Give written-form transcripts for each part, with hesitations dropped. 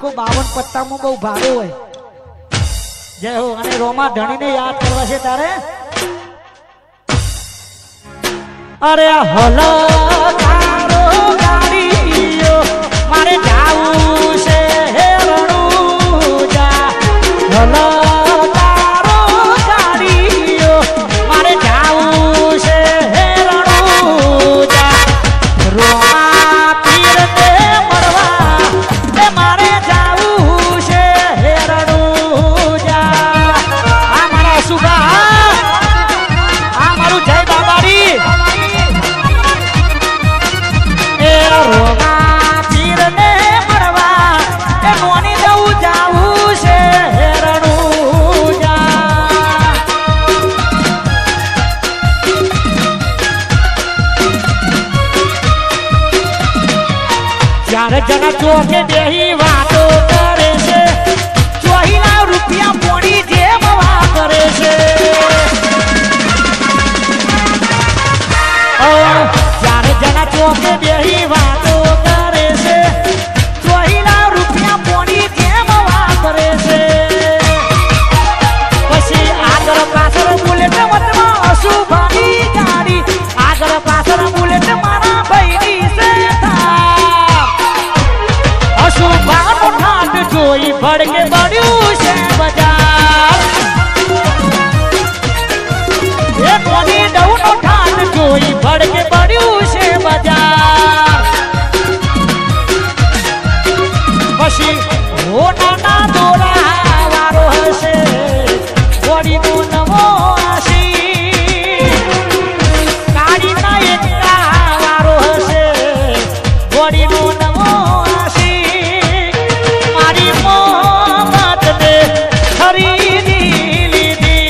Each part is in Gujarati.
को 52 पत्ता में बहु भारे होय जय हो अने रोमा धणी ने याद करवा छे तारे अरे होला तारो गाड़ीओ मारे जाऊ छे रણુજા होला तारो गाड़ीओ मारे जाऊ छे रણુજા रोमा पीर ते मरवा ते मारे जाऊ छे रણુજા आ मारा सुगा आ मारू जय बाबारी ए रोमा पीर ने मरवा ते मोनी जाऊ जाऊ छे रणुजा चार जना चौके बेही वातो करे छे ચોહીના રૂપિયા પોણી જેમ વા કરે છે ઓ ચાર જણા ચોકે બેહી વાતો કરે છે ચોહીના રૂપિયા પોણી જેમ વા કરે છે પછી આગળ પાછળ બુલેટ વટમાં અશુભાની ગાડી આગળ પાછળ બુલેટ મારા ભાઈની છે અશુભાનો ઠાઠ જોઈ ભડકે બળ્યું છે બજાર એ કોની ડઉનો ઠાઠ જોઈ ભડકે બળ્યું છે બજાર પછી હો નાના દોરા વારો હશે વળીનો નવો આશી કાળીના એકતા વારો હશે વળીનો નવો આશી મારી મોહબ્બતને ખરીદી લીધી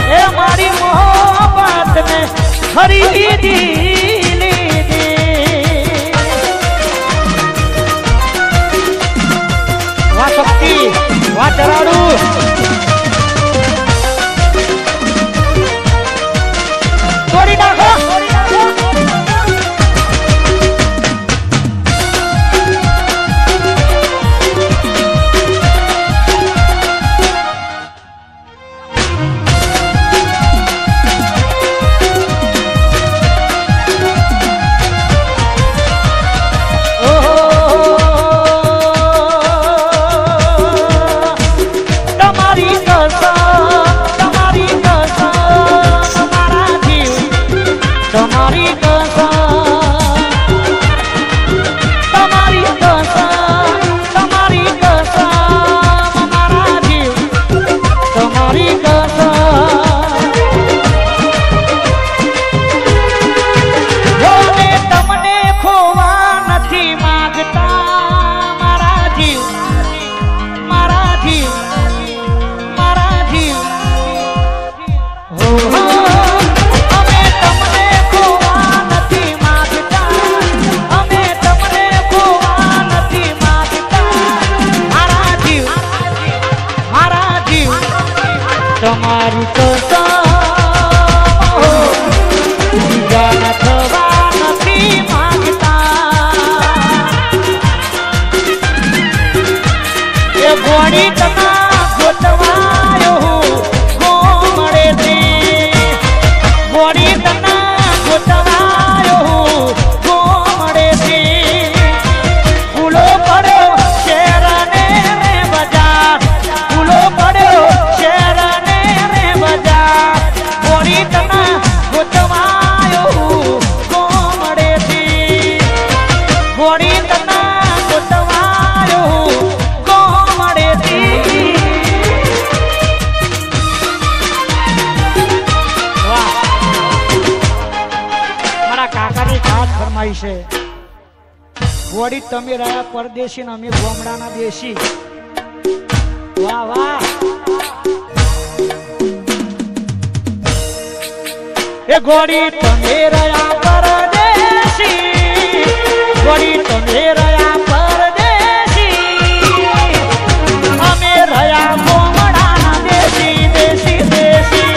એ મારી મોહબ્બતને ખરીદી લીધી વાહ શક્તિ વાહ ચરાડું તોડી નાખો તમારી કસમ બીજાના થવા નથી માંગતા એ ગોળી તના ગોતવાયો ગોમડેથી ગોળી તના ગોતવાયો ગોમડેથી ફૂલો પડ્યો શેરને રે બજાર ફૂલો પડ્યો શેરને રે બજાર ગોળી તના ગોતવાયો ગોમડેથી ગોળી તના ગોતવાયો ગોમડેથી વાહ મારા કાકાની ખાસ ફરમાઈ છે ગોળી તમે રહ્યા પરદેશી ને અમે ગોમડાના દેશી વાહ વાહ એ ગોળી તમે રહ્યા પરદેશી ગોળી તમે રહ્યા પરદેશી અમે રહ્યા ગોમડાના દેશી દેશી દેશી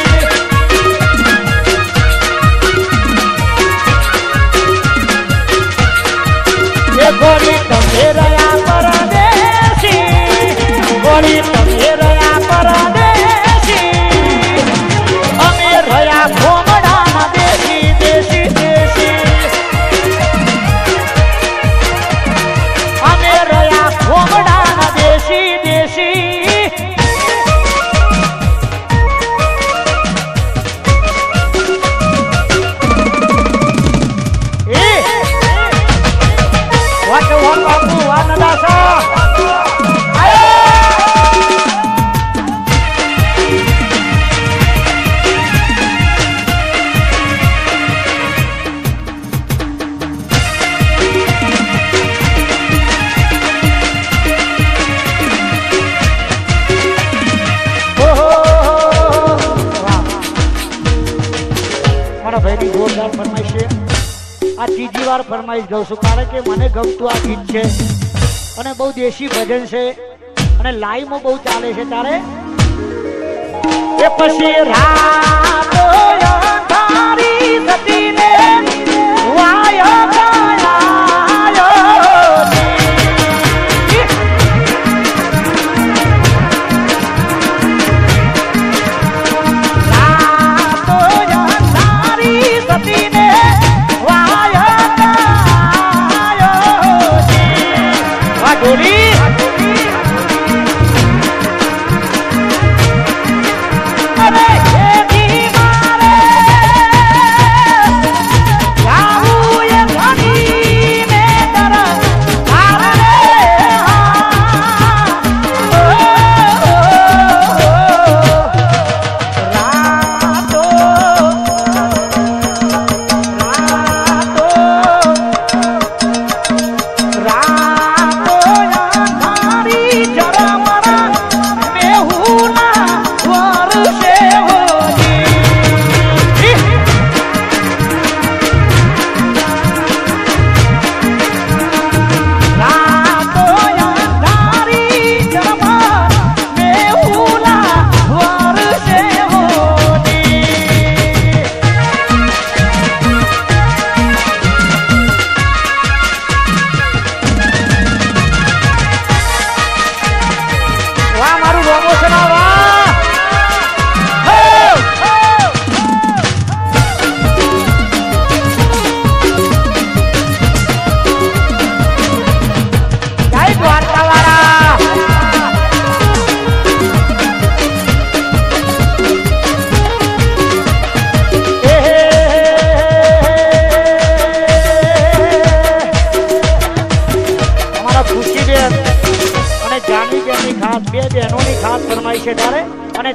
આ ત્રીજી વાર ફરમાઈશ ગાઉં છું કારણ કે મને ગમતું આ ગીત છે અને બહુ દેશી ભજન છે અને લાઈવમાં બહુ ચાલે છે તારે એ પછી રાતો અંધારી સતીને વાયો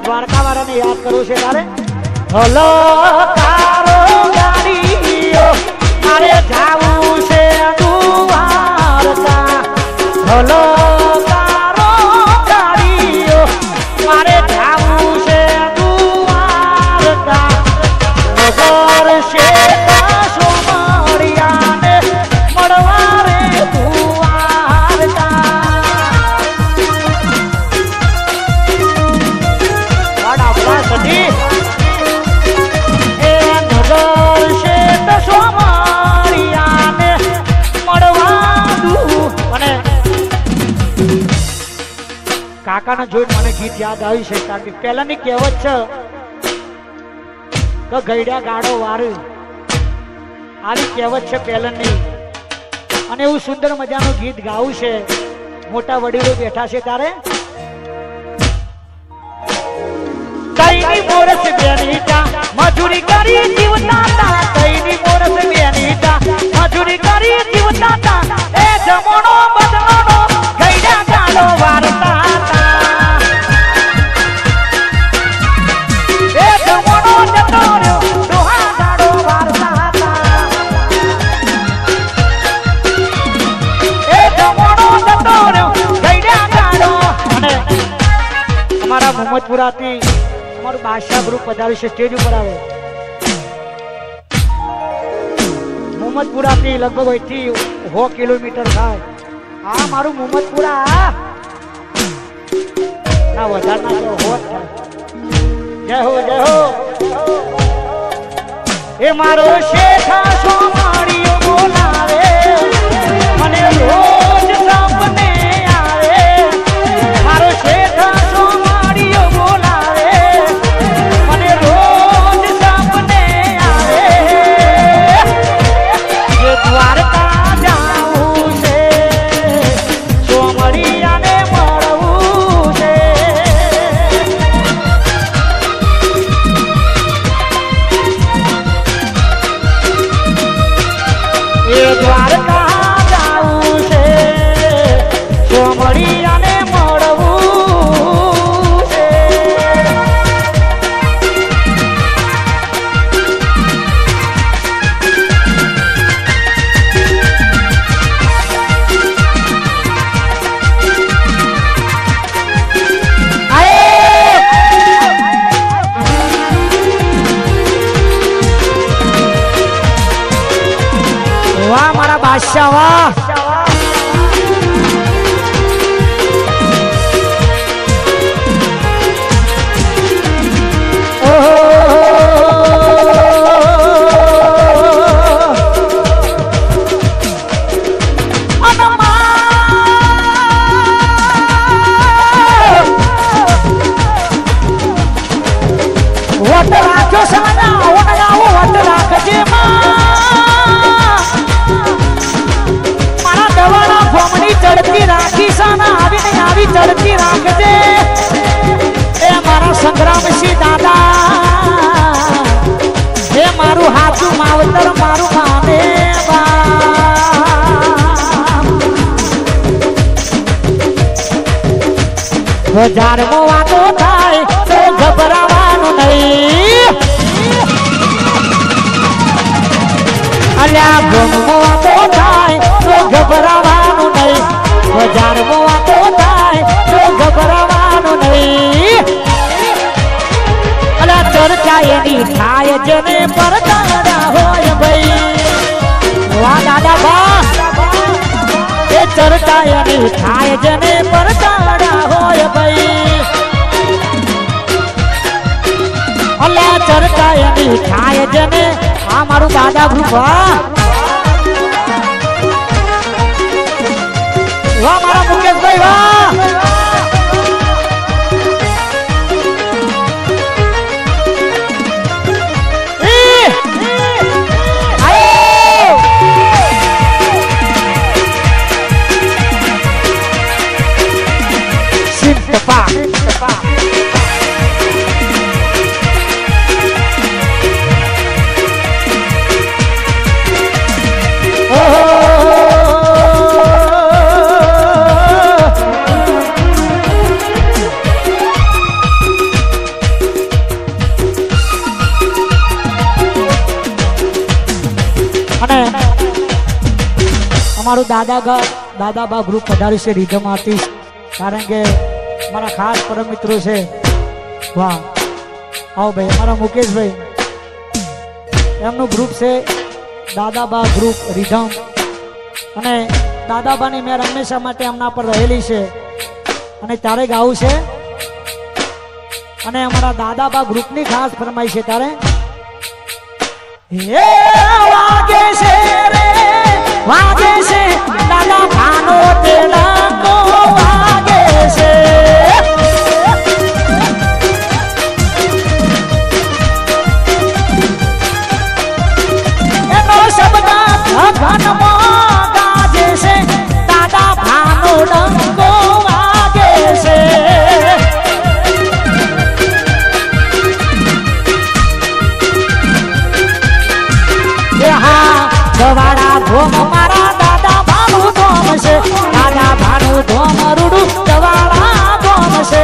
દ્વારકા વાળાને યાદ કરવું છે તારે હલો તારો ગાડીઓ મારે જાવું છે દ્વારકા હલો તારો ગાડીઓ મારે જાવું છે દ્વારકા નગર શેઠા સોમરિયાને મળવા રે દ્વારકા સજી એ નગર શેઠ સોમરિયાને મળવાનું અને કાકાને જોઈને મને ગીત યાદ આવ્યું છે કારણ કે પહેલાની કહેવત છે કે ગઈડા ગાડો વાર આવી કહેવત છે પહેલાની અને એવું સુંદર મજાનું ગીત ગાવું છે મોટા વડીલો બેઠા છે તારે કઈની મોરસ બેનીટા મજૂરી કરી જીવતા કઈની મોરસ બેનીટા મજૂરી કરી જીવતા એ જમણો બદલાનો ગઈડા ગાડો વારતા એ જમણો જતો રહ્યો ડોહા ગાડો વારતા એ જમણો જતો રહ્યો ગઈડા ગાડો અને અમારા મોહમ્મદપુરાથી અમારું બાદશાહ ગ્રુપ પધાર્યું છે સ્ટેજ ઉપર આવે મોહમ્મદપુરાથી લગભગ અહીંથી 100 કિલોમીટર થાય હા મારું મોહમ્મદપુરા ના વધારે ના તો હોત જય હો એ મારો શેઠા સોમાણીઓ બોલાવે મને રોજ સપને આવે મારો શેઠા સોમાણીઓ બોલાવે મને રોજ સપને આવે જે દ્વારકા જાવું છે સોમરિયાને મળવું છે બાદશાહ વાહ ચડતી રાખજે એ મારા સંગ્રામસિંહ દાદા હે મારું હાથું માવતર મારું માને હજારમો વાતો થાય તો ગભરાવાનું નહીં અલ્યા ગમો વાતો થાય તો ગભરાવાનું નહીં હજારમો વાતો ગભરાવાનું નહીં અલા ચર્ચા એની થાય જને પરદાડા હોય ભાઈ વાહ દાદા વાહ એ ચર્ચા એની થાય જને પરદાડા હોય ભાઈ અલા ચર્ચા એની થાય જને આ મારું દાદા ગ્રુપ વાહ વાહ મારા મુકેશભાઈ વાહ અમારું દાદાબા ગ્રુપ પધાર્યું છે રીધમ આર્ટિસ્ટ કારણ કે મારા ખાસ પરમ મિત્રો છે વાહ આવો ભાઈ અમારા મુકેશભાઈ એમનું ગ્રુપ છે દાદાબા ગ્રુપ રીધમ અને દાદાબાની મેર હંમેશા માટે એમના પર રહેલી છે અને તારે ગાવું છે અને અમારા દાદાબા ગ્રુપની ખાસ ફરમાઈ છે તારે વાગે છે રે વાગે છે દાદા ભાનો તેલાંગો વાગે છે એનો શબ્દ ઘનમાં ગાજે છે દાદા ભાનો ડંગો વાગે છે હા ગવાડા ધોમ મારા દાદા ભાનું ધોમ છે દાદા ભાનું ધોમ રૂડું ગવાડા ધોમ છે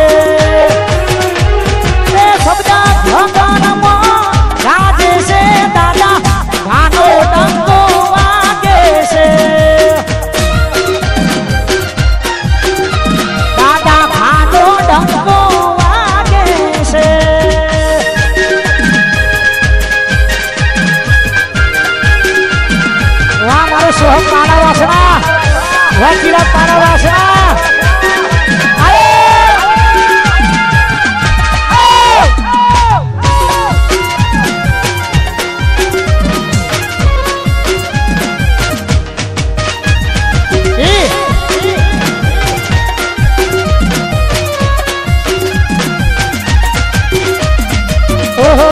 એ શબ્દ ભગવાનમાં ગાજે છે દાદા ભાનો ડંકો વાગે છે દાદા ભાનો ડંકો વાગે છે સોહમ પાણા વાસણા વકીલા પાણા વાસણા